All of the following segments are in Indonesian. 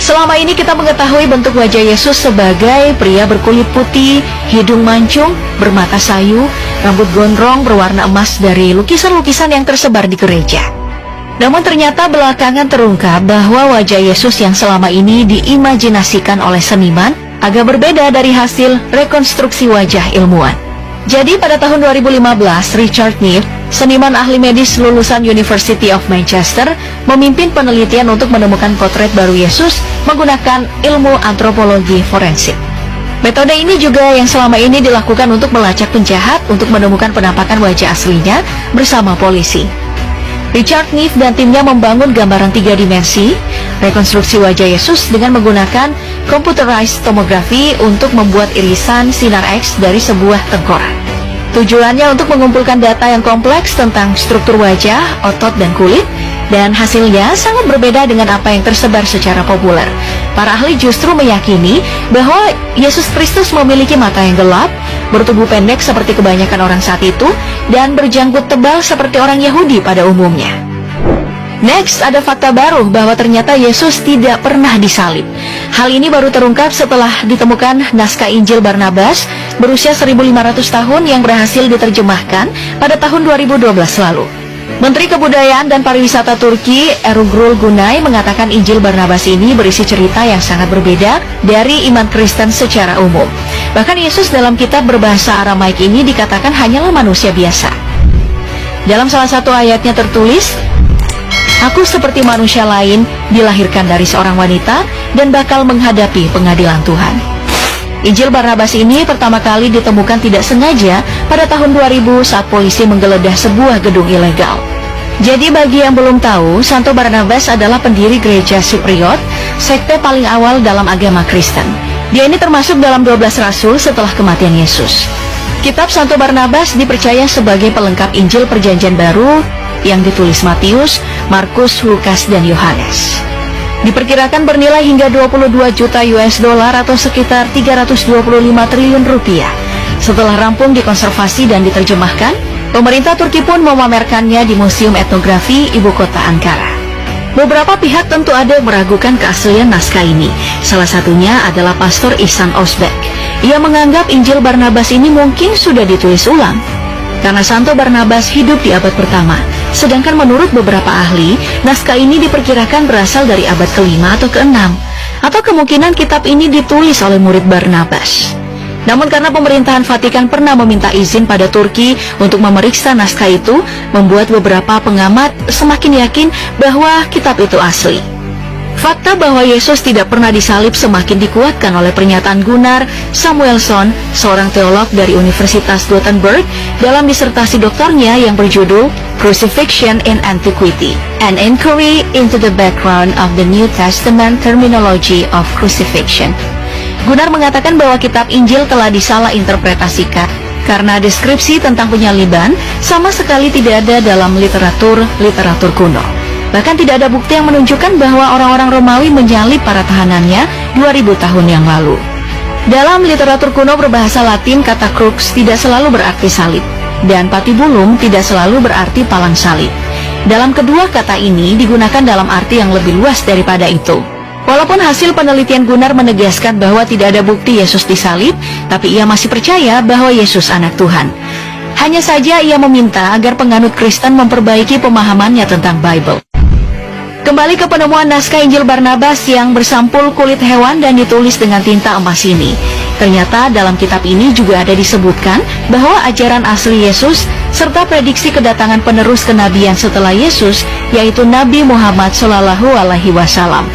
Selama ini kita mengetahui bentuk wajah Yesus sebagai pria berkulit putih, hidung mancung, bermata sayu, rambut gondrong berwarna emas dari lukisan-lukisan yang tersebar di gereja. Namun ternyata belakangan terungkap bahwa wajah Yesus yang selama ini diimajinasikan oleh seniman agak berbeda dari hasil rekonstruksi wajah ilmuwan. Jadi pada tahun 2015, Richard Neff, seniman ahli medis lulusan University of Manchester, memimpin penelitian untuk menemukan potret baru Yesus menggunakan ilmu antropologi forensik. Metode ini juga yang selama ini dilakukan untuk melacak penjahat untuk menemukan penampakan wajah aslinya bersama polisi. Richard Neff dan timnya membangun gambaran 3 dimensi, rekonstruksi wajah Yesus dengan menggunakan computerized tomography untuk membuat irisan sinar X dari sebuah tengkorak. Tujuannya untuk mengumpulkan data yang kompleks tentang struktur wajah, otot, dan kulit, dan hasilnya sangat berbeda dengan apa yang tersebar secara populer. Para ahli justru meyakini bahwa Yesus Kristus memiliki mata yang gelap, bertubuh pendek seperti kebanyakan orang saat itu, dan berjanggut tebal seperti orang Yahudi pada umumnya. Next, ada fakta baru bahwa ternyata Yesus tidak pernah disalib. Hal ini baru terungkap setelah ditemukan naskah Injil Barnabas berusia 1500 tahun yang berhasil diterjemahkan pada tahun 2012 lalu. Menteri Kebudayaan dan Pariwisata Turki Ertuğrul Günay mengatakan Injil Barnabas ini berisi cerita yang sangat berbeda dari iman Kristen secara umum. Bahkan Yesus dalam kitab berbahasa Aramaik ini dikatakan hanyalah manusia biasa. Dalam salah satu ayatnya tertulis, "Aku seperti manusia lain, dilahirkan dari seorang wanita dan bakal menghadapi pengadilan Tuhan." Injil Barnabas ini pertama kali ditemukan tidak sengaja pada tahun 2000 saat polisi menggeledah sebuah gedung ilegal. Jadi bagi yang belum tahu, Santo Barnabas adalah pendiri gereja Sipriot, sekte paling awal dalam agama Kristen. Dia ini termasuk dalam 12 rasul setelah kematian Yesus. Kitab Santo Barnabas dipercaya sebagai pelengkap Injil Perjanjian Baru yang ditulis Matius, Markus, Lukas, dan Yohanes. Diperkirakan bernilai hingga 22 juta US dollar atau sekitar 325 triliun rupiah. Setelah rampung dikonservasi dan diterjemahkan, pemerintah Turki pun memamerkannya di Museum Etnografi Ibu Kota Ankara. Beberapa pihak tentu ada yang meragukan keaslian naskah ini. Salah satunya adalah Pastor Ihsan Özbek. Ia menganggap Injil Barnabas ini mungkin sudah ditulis ulang, karena Santo Barnabas hidup di abad pertama. Sedangkan menurut beberapa ahli, naskah ini diperkirakan berasal dari abad ke-5 atau ke-6. Atau kemungkinan kitab ini ditulis oleh murid Barnabas. Namun karena pemerintahan Vatikan pernah meminta izin pada Turki untuk memeriksa naskah itu, membuat beberapa pengamat semakin yakin bahwa kitab itu asli. Fakta bahwa Yesus tidak pernah disalib semakin dikuatkan oleh pernyataan Gunnar Samuelsson, seorang teolog dari Universitas Gothenburg, dalam disertasi doktornya yang berjudul Crucifixion in Antiquity, An Inquiry into the Background of the New Testament Terminology of Crucifixion. Gunnar mengatakan bahwa kitab Injil telah disalah interpretasikan karena deskripsi tentang penyaliban sama sekali tidak ada dalam literatur kuno. Bahkan tidak ada bukti yang menunjukkan bahwa orang-orang Romawi menyalib para tahanannya 2000 tahun yang lalu. Dalam literatur kuno berbahasa Latin, kata crux tidak selalu berarti salib, dan patibulum tidak selalu berarti palang salib. Dalam kedua kata ini digunakan dalam arti yang lebih luas daripada itu. Walaupun hasil penelitian Gunnar menegaskan bahwa tidak ada bukti Yesus disalib, tapi ia masih percaya bahwa Yesus anak Tuhan. Hanya saja ia meminta agar penganut Kristen memperbaiki pemahamannya tentang Bible. Kembali ke penemuan naskah Injil Barnabas yang bersampul kulit hewan dan ditulis dengan tinta emas ini. Ternyata dalam kitab ini juga ada disebutkan bahwa ajaran asli Yesus serta prediksi kedatangan penerus kenabian setelah Yesus, yaitu Nabi Muhammad SAW.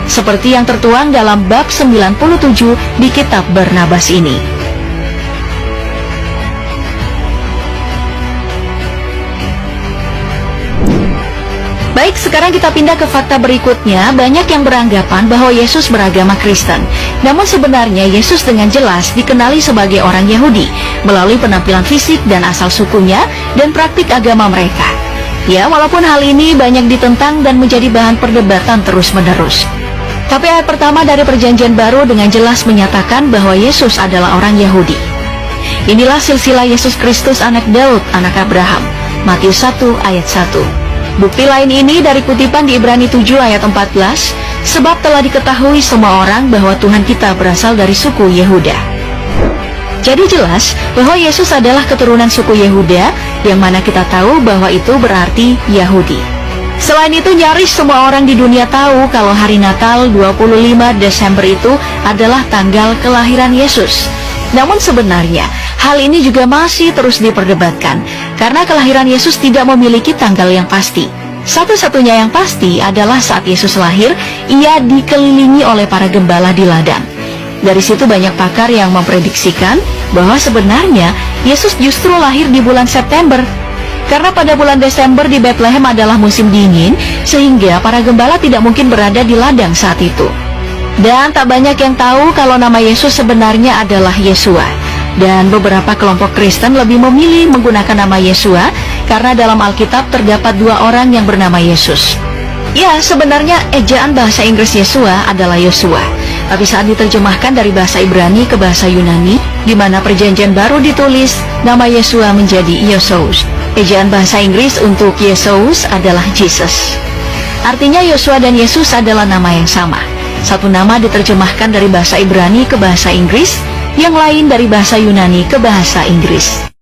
Seperti yang tertuang dalam bab 97 di kitab Barnabas ini. Baik, sekarang kita pindah ke fakta berikutnya. Banyak yang beranggapan bahwa Yesus beragama Kristen. Namun sebenarnya Yesus dengan jelas dikenali sebagai orang Yahudi melalui penampilan fisik dan asal sukunya dan praktik agama mereka. Ya, walaupun hal ini banyak ditentang dan menjadi bahan perdebatan terus-menerus. Tapi ayat pertama dari Perjanjian Baru dengan jelas menyatakan bahwa Yesus adalah orang Yahudi. Inilah silsilah Yesus Kristus anak Daud, anak Abraham. Matius 1 ayat 1. Bukti lain ini dari kutipan di Ibrani 7 ayat 14, sebab telah diketahui semua orang bahwa Tuhan kita berasal dari suku Yehuda. Jadi jelas bahwa Yesus adalah keturunan suku Yehuda, yang mana kita tahu bahwa itu berarti Yahudi. Selain itu, nyaris semua orang di dunia tahu kalau hari Natal 25 Desember itu adalah tanggal kelahiran Yesus. Namun sebenarnya, hal ini juga masih terus diperdebatkan, karena kelahiran Yesus tidak memiliki tanggal yang pasti. Satu-satunya yang pasti adalah saat Yesus lahir, ia dikelilingi oleh para gembala di ladang. Dari situ banyak pakar yang memprediksikan bahwa sebenarnya Yesus justru lahir di bulan September. Karena pada bulan Desember di Bethlehem adalah musim dingin, sehingga para gembala tidak mungkin berada di ladang saat itu. Dan tak banyak yang tahu kalau nama Yesus sebenarnya adalah Yesua. Dan beberapa kelompok Kristen lebih memilih menggunakan nama Yesua, karena dalam Alkitab terdapat 2 orang yang bernama Yesus. Ya, sebenarnya ejaan bahasa Inggris Yesua adalah Yosua. Tapi saat diterjemahkan dari bahasa Ibrani ke bahasa Yunani, di mana perjanjian baru ditulis, nama Yesua menjadi Yesous. Ejaan bahasa Inggris untuk Yesous adalah Jesus. Artinya Yosua dan Yesus adalah nama yang sama. Satu nama diterjemahkan dari bahasa Ibrani ke bahasa Inggris, yang lain dari bahasa Yunani ke bahasa Inggris.